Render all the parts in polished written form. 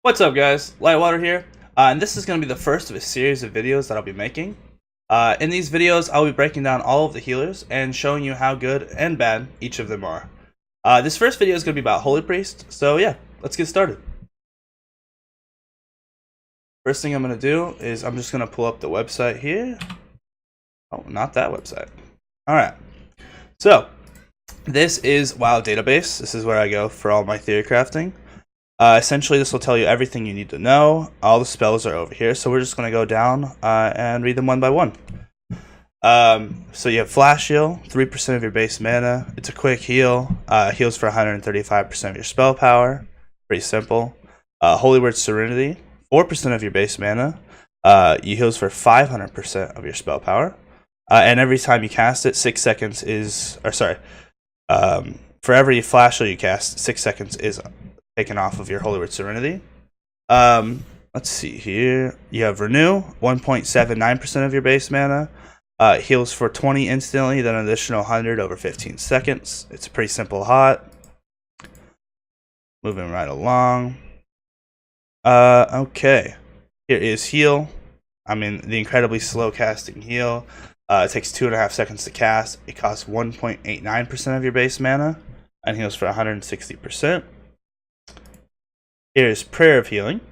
What's up, guys? Lightwater here, and this is going to be the first of a series of videos that I'll be making. In these videos, I'll be breaking down all of the healers and showing you how good and bad each of them are. This first video is going to be about Holy Priest, so yeah, let's get started. First thing I'm going to do is I'm just going to pull up the website here. Oh, not that website. Alright, so this is WoW Database. This is where I go for all my theory crafting. Essentially, this will tell you everything you need to know. All the spells are over here, so we're just going to go down and read them one by one. So you have Flash Heal, 3% of your base mana. It's a quick heal. Heals for 135% of your spell power. Pretty simple. Holy Word Serenity, 4% of your base mana. You heals for 500% of your spell power. And every time you cast it, 6 seconds is... Or sorry. For every Flash Heal you cast, 6 seconds is taken off of your Holy Word Serenity. Let's see here. You have Renew, 1.79% of your base mana. Heals for 20 instantly, then an additional 100 over 15 seconds. It's a pretty simple hot. Moving right along. Okay. Here is Heal. I mean, the incredibly slow casting Heal. It takes 2.5 seconds to cast. It costs 1.89% of your base mana and heals for 160%. Here's Prayer of Healing,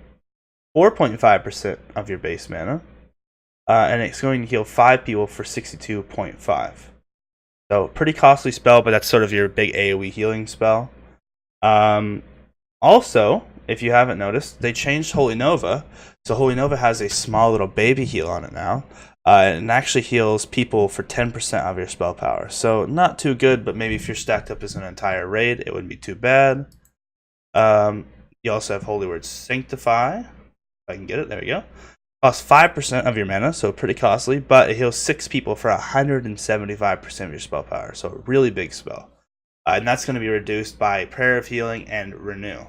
4.5% of your base mana, and it's going to heal 5 people for 62.5. So, pretty costly spell, but that's sort of your big AoE healing spell. Also, if you haven't noticed, they changed Holy Nova, so Holy Nova has a small little baby heal on it now, and it actually heals people for 10% of your spell power. So, not too good, but maybe if you're stacked up as an entire raid, it wouldn't be too bad. You also have Holy Word Sanctify. If I can get it, there we go. Costs 5% of your mana, so pretty costly, but it heals 6 people for 175% of your spell power, so a really big spell. And that's going to be reduced by Prayer of Healing and Renew.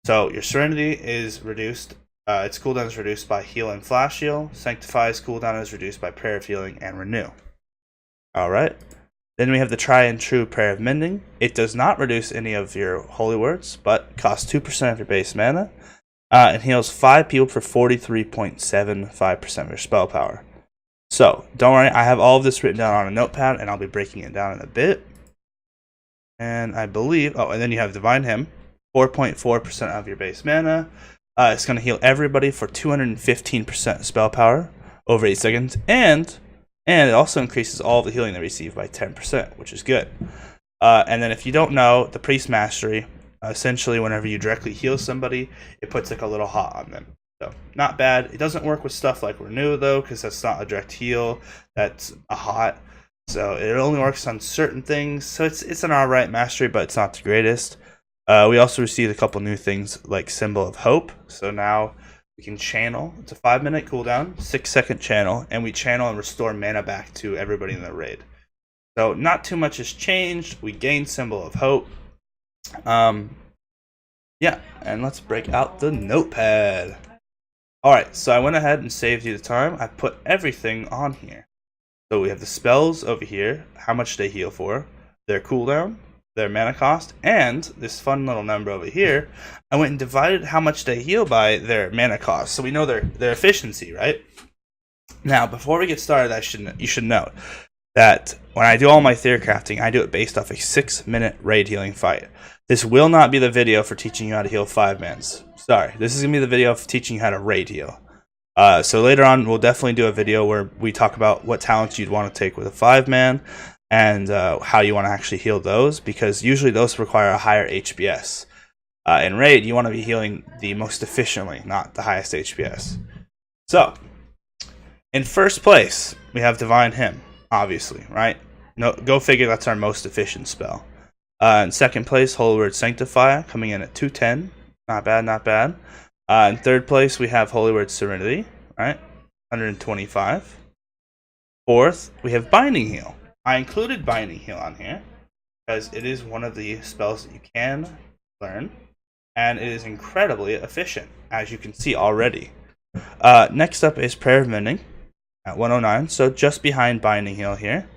So your Serenity is reduced, its cooldown is reduced by Heal and Flash Heal. Sanctify's cooldown is reduced by Prayer of Healing and Renew. Alright. Then we have the Try and True Prayer of Mending. It does not reduce any of your holy words, but costs 2% of your base mana. And heals 5 people for 43.75% of your spell power. So, don't worry, I have all of this written down on a notepad, and I'll be breaking it down in a bit. And I believe... Oh, and then you have Divine Hymn, 4.4% of your base mana. It's going to heal everybody for 215% spell power over 8 seconds, and it also increases all of the healing they receive by 10%, which is good. And then if you don't know, the Priest Mastery, essentially whenever you directly heal somebody, it puts like a little hot on them. So, not bad. It doesn't work with stuff like Renew, though, because that's not a direct heal. That's a hot. So, it only works on certain things. So, it's an alright mastery, but it's not the greatest. We also received a couple new things like Symbol of Hope. So, now we can channel. It's a 5-minute cooldown, 6-second channel, and we channel and restore mana back to everybody in the raid. So not too much has changed. We gained Symbol of Hope. Yeah, and let's break out the notepad. Alright, so I went ahead and saved you the time. I put everything on here. So we have the spells over here, how much they heal for, their cooldown, their mana cost, and this fun little number over here, I went and divided how much they heal by their mana cost, so we know their efficiency, right? Now, before we get started, you should note that when I do all my theory crafting, I do it based off a 6-minute raid healing fight. This will not be the video for teaching you how to heal 5-mans. Sorry, this is going to be the video for teaching you how to raid heal. So later on, we'll definitely do a video where we talk about what talents you'd want to take with a 5-man, and how you want to actually heal those, because usually those require a higher HPS. In raid, you want to be healing the most efficiently, not the highest HPS. So, in first place, we have Divine Hymn, obviously, right? No, go figure, that's our most efficient spell. In second place, Holy Word Sanctify, coming in at 210. Not bad, not bad. In third place, we have Holy Word Serenity, right? 125. Fourth, we have Binding Heal. I included Binding Heal on here because it is one of the spells that you can learn, and it is incredibly efficient, as you can see already. Next up is Prayer of Mending at 109, so just behind Binding Heal here.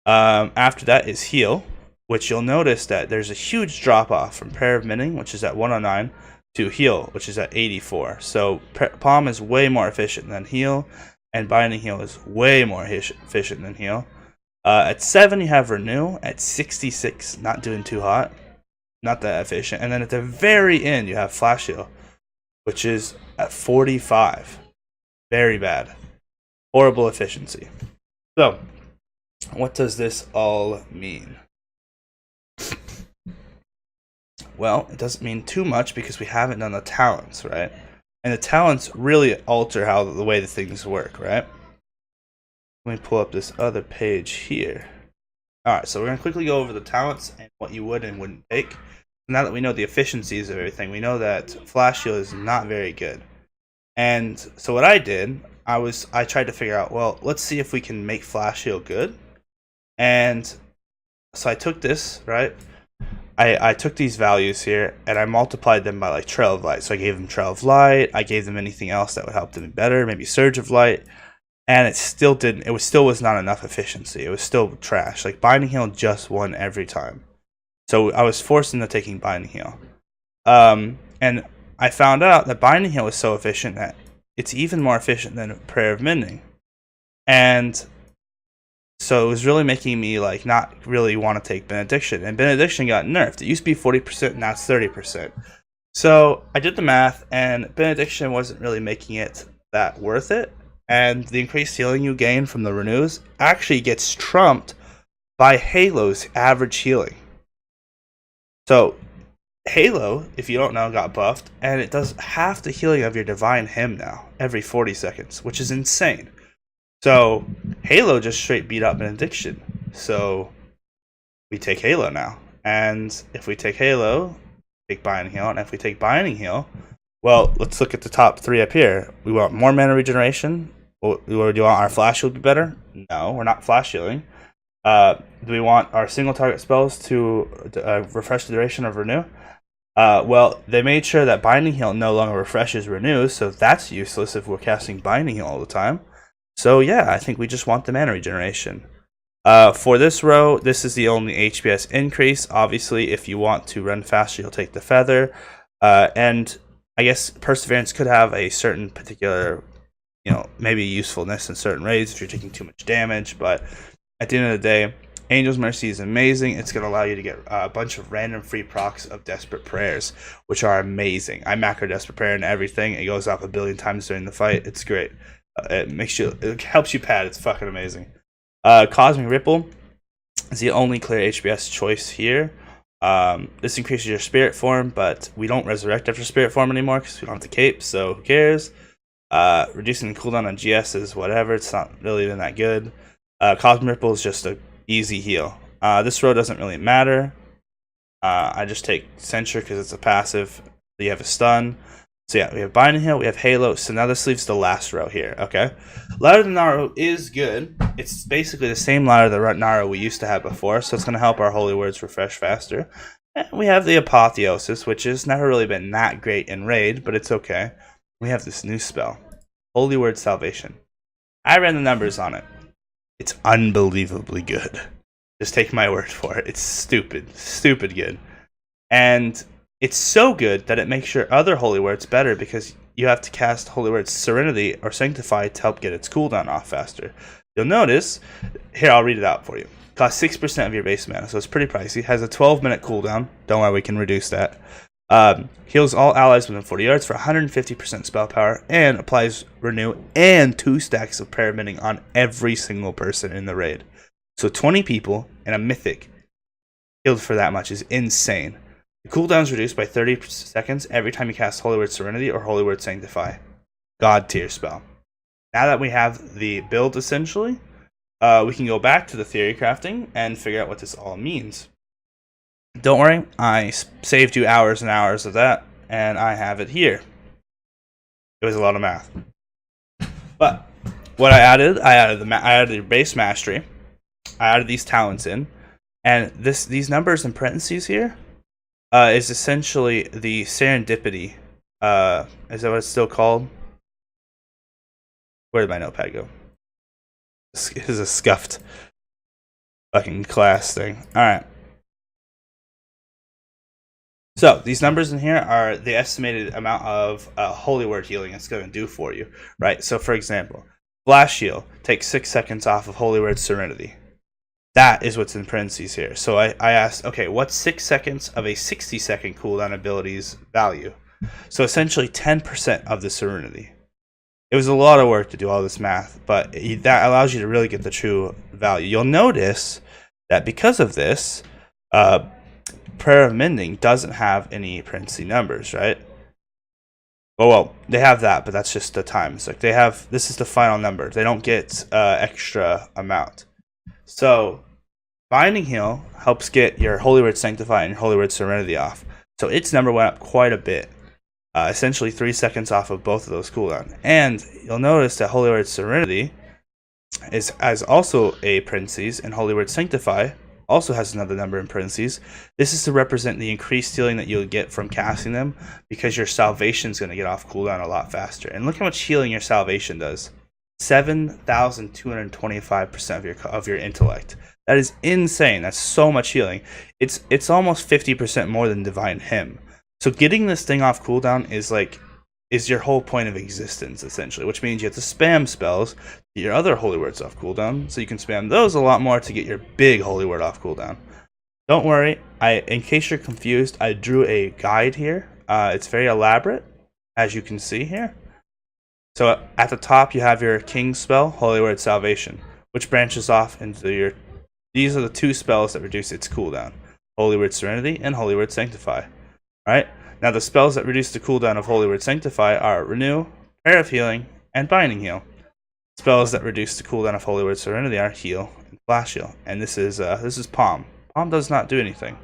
After that is Heal, which you'll notice that there's a huge drop off from Prayer of Mending, which is at 109, to heal, which is at 84. So palm is way more efficient than heal, and binding heal is way more efficient than heal. At 7, you have renew. At 66, not doing too hot, not that efficient. And then at the very end, you have flash heal, which is at 45. Very bad. Horrible efficiency. So, what does this all mean? Well, it doesn't mean too much because we haven't done the talents, right? And the talents really alter how the way the things work, right? Let me pull up this other page here. Alright, so we're going to quickly go over the talents and what you would and wouldn't take. Now that we know the efficiencies of everything, we know that flash heal is not very good. And so what I did, I tried to figure out, well, let's see if we can make flash heal good. And so I took this, right? I took these values here and I multiplied them by like Trail of Light. So I gave them Trail of Light, I gave them anything else that would help them better, maybe Surge of Light, and it still didn't. It still was not enough efficiency. It was still trash. Like Binding Heal just won every time. So I was forced into taking Binding Heal. And I found out that Binding Heal was so efficient that it's even more efficient than Prayer of Mending. And so it was really making me like not really want to take Benediction. And Benediction got nerfed. It used to be 40%, now it's 30%. So I did the math, and Benediction wasn't really making it that worth it. And the increased healing you gain from the renews actually gets trumped by Halo's average healing. So Halo, if you don't know, got buffed, and it does half the healing of your Divine Hymn now, every 40 seconds, which is insane. So Halo just straight beat up Benediction. So we take Halo now. And if we take Halo, take Binding Heal. And if we take Binding Heal, well, let's look at the top 3 up here. We want more mana regeneration. Do we want our flash heal to be better? No, we're not flash healing. Do we want our single target spells to refresh the duration of renew? Well, they made sure that Binding Heal no longer refreshes renews, so that's useless if we're casting Binding Heal all the time. So yeah, I think we just want the mana regeneration. For this row, this is the only HPS increase. Obviously, if you want to run faster, you'll take the Feather. And I guess Perseverance could have a certain particular, maybe usefulness in certain raids if you're taking too much damage. But at the end of the day, Angel's Mercy is amazing. It's going to allow you to get a bunch of random free procs of Desperate Prayers, which are amazing. I macro Desperate Prayer and everything. It goes up 1 billion times during the fight. It's great. It helps you pad. It's fucking amazing. Cosmic Ripple is the only clear HBS choice here. This increases your spirit form, but we don't resurrect after spirit form anymore because we don't have the cape, so who cares? Reducing the cooldown on GS is whatever. It's not really even that good. Cosmic Ripple is just an easy heal. This row doesn't really matter. I just take Censure because it's a passive. You have a stun. So yeah, we have Binding Heal, we have Halo, so now this leaves the last row here, okay? Ladder of the Naru is good. It's basically the same Ladder of the Naru we used to have before, so it's going to help our Holy Words refresh faster. And we have the Apotheosis, which has never really been that great in Raid, but it's okay. We have this new spell, Holy Word Salvation. I ran the numbers on it. It's unbelievably good. Just take my word for it. It's stupid good. And it's so good that it makes your other Holy Words better because you have to cast Holy Words Serenity or Sanctify to help get its cooldown off faster. You'll notice, here I'll read it out for you. Costs 6% of your base mana, so it's pretty pricey. Has a 12-minute cooldown. Don't worry, we can reduce that. Heals all allies within 40 yards for 150% spell power and applies Renew and 2 stacks of Prayer Mending on every single person in the raid. So 20 people and a Mythic healed for that much is insane. The cooldown is reduced by 30 seconds every time you cast Holy Word Serenity or Holy Word Sanctify. God tier spell. Now that we have the build essentially, we can go back to the theory crafting and figure out what this all means. Don't worry, I saved you hours and hours of that, and I have it here. It was a lot of math. But what I added the base mastery. I added these talents in, and these numbers in parentheses here is essentially the serendipity. Is that what it's still called? Where did my notepad go? This is a scuffed fucking class thing. Alright. So these numbers in here are the estimated amount of holy word healing it's going to do for you, right? So for example, Flash Heal takes 6 seconds off of holy word Serenity. That is what's in parentheses here. So I asked, okay, what's 6 seconds of a 60-second cooldown ability's value? So essentially 10% of the Serenity. It was a lot of work to do all this math, but that allows you to really get the true value. You'll notice that because of this, Prayer of Mending doesn't have any parenthesis numbers, right? Well, they have that, but that's just the times. Like this is the final number. They don't get extra amount. So Binding Heal helps get your Holy Word Sanctify and your Holy Word Serenity off. So its number went up quite a bit. Essentially 3 seconds off of both of those cooldown. And you'll notice that Holy Word Serenity has also a parentheses, and Holy Word Sanctify also has another number in parentheses. This is to represent the increased healing that you'll get from casting them, because your salvation is going to get off cooldown a lot faster. And look how much healing your salvation does. 7,225% of your intellect. That is insane. That's so much healing. It's almost 50% more than Divine Hymn. So getting this thing off cooldown is your whole point of existence, essentially, which means you have to spam spells to get your other holy words off cooldown, so you can spam those a lot more to get your big holy word off cooldown. Don't worry, in case you're confused, I drew a guide here. It's very elaborate, as you can see here. So at the top you have your king spell, Holy Word Salvation, which branches off into these are the two spells that reduce its cooldown. Holy Word Serenity and Holy Word Sanctify. Alright? Now the spells that reduce the cooldown of Holy Word Sanctify are Renew, Prayer of Healing, and Binding Heal. Spells that reduce the cooldown of Holy Word Serenity are Heal and Flash Heal. And this is Palm. Palm does not do anything.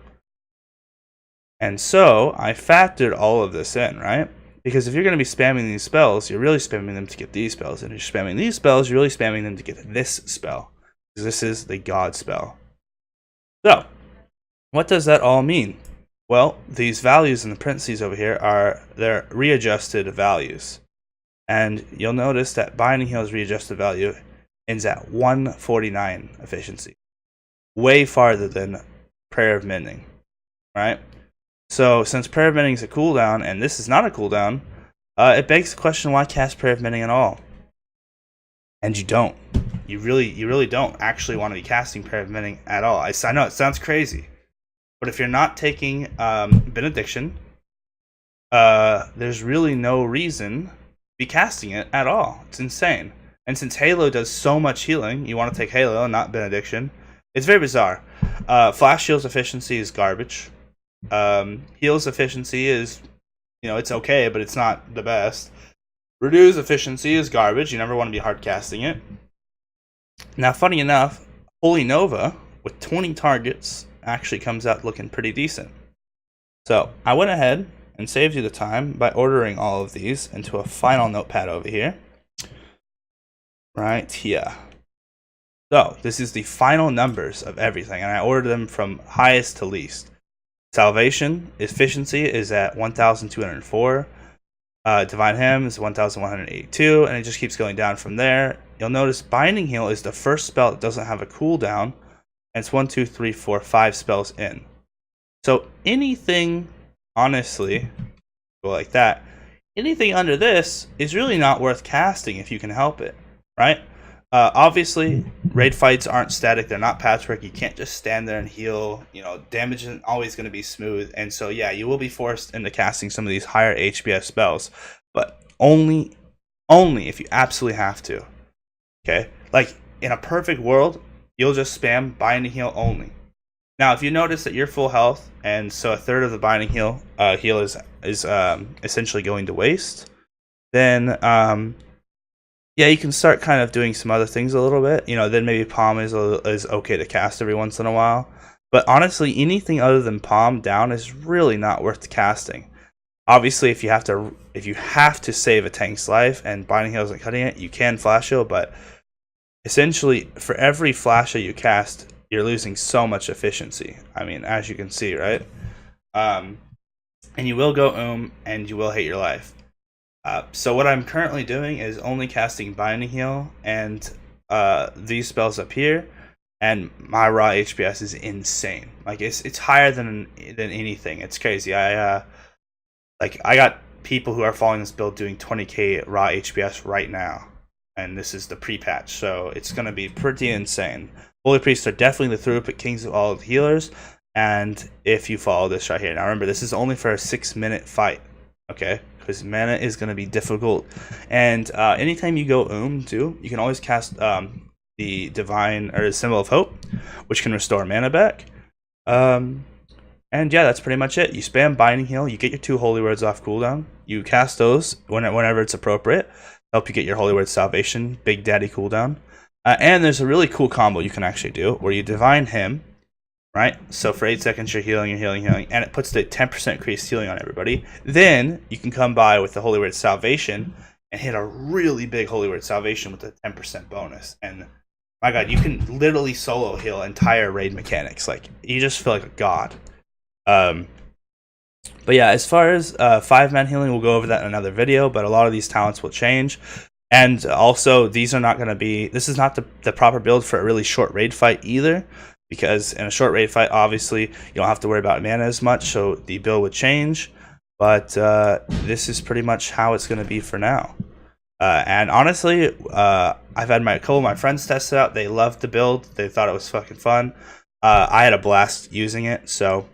And so I factored all of this in, right? Because if you're going to be spamming these spells, you're really spamming them to get these spells. And if you're spamming these spells, you're really spamming them to get this spell. Because this is the God spell. So, what does that all mean? Well, these values in the parentheses over here are their readjusted values. And you'll notice that Binding Heal's readjusted value ends at 149 efficiency. Way farther than Prayer of Mending. Right? So, since Prayer of Mending is a cooldown, and this is not a cooldown, it begs the question, why cast Prayer of Mending at all? And you don't. You really don't actually want to be casting Prayer of Mending at all. I know it sounds crazy, but if you're not taking Benediction, there's really no reason to be casting it at all. It's insane. And since Halo does so much healing, you want to take Halo and not Benediction. It's very bizarre. Flash Heal's efficiency is garbage. Heal's efficiency is, it's okay, but it's not the best. Renew's efficiency is garbage. You never want to be hard casting it. Now, funny enough, Holy Nova with 20 targets actually comes out looking pretty decent. So I went ahead and saved you the time by ordering all of these into a final notepad over here. Right here. So this is the final numbers of everything, and I ordered them from highest to least. Salvation efficiency is at 1,204. Divine Hymn is 1,182, and it just keeps going down from there. You'll notice Binding Heal is the first spell that doesn't have a cooldown, and it's 1, 2, 3, 4, 5 spells in. So anything, honestly, go like that, anything under this is really not worth casting if you can help it, right? Obviously, raid fights aren't static. They're not patchwork. You can't just stand there and heal. Damage isn't always going to be smooth. And so, yeah, you will be forced into casting some of these higher HPS spells. But only if you absolutely have to. Okay? Like, in a perfect world, you'll just spam Binding Heal only. Now, if you notice that you're full health, and so a third of the Binding Heal is essentially going to waste, then yeah, you can start kind of doing some other things a little bit. Then maybe Palm is okay to cast every once in a while. But honestly, anything other than Palm down is really not worth casting. Obviously, if you have to save a tank's life and Binding Heal isn't cutting it, you can Flash Heal. But essentially, for every Flash Heal you cast, you're losing so much efficiency. I mean, as you can see, right? And you will go and you will hate your life. So what I'm currently doing is only casting Binding Heal and these spells up here, and my raw HPS is insane. Like it's higher than anything. It's crazy. I got people who are following this build doing 20k raw HPS right now, and this is the pre-patch, so it's gonna be pretty insane. Holy Priests are definitely the throughput kings of all the healers, and if you follow this right here, now remember this is only for a 6-minute fight, okay? Because mana is gonna be difficult, and anytime you go too, you can always cast the divine or the symbol of hope, which can restore mana back. And yeah, that's pretty much it. You spam binding heal, you get your 2 holy words off cooldown, you cast those whenever it's appropriate, help you get your holy word salvation, big daddy cooldown. And there's a really cool combo you can actually do where you divine him, right? So for 8 seconds you're healing, and it puts the 10% increased healing on everybody. Then you can come by with the holy word salvation and hit a really big holy word salvation with a 10% bonus. And my god, you can literally solo heal entire raid mechanics. Like, you just feel like a god. But yeah, as far as 5-man healing, we'll go over that in another video, but a lot of these talents will change. And also, these are not going to be, this is not the proper build for a really short raid fight either, because in a short raid fight, obviously, you don't have to worry about mana as much, so the build would change. But this is pretty much how it's going to be for now. And honestly, I've had a couple of my friends test it out. They loved the build. They thought it was fucking fun. I had a blast using it, so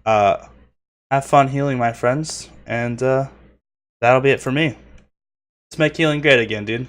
have fun healing, my friends, and that'll be it for me. Let's make healing great again, dude.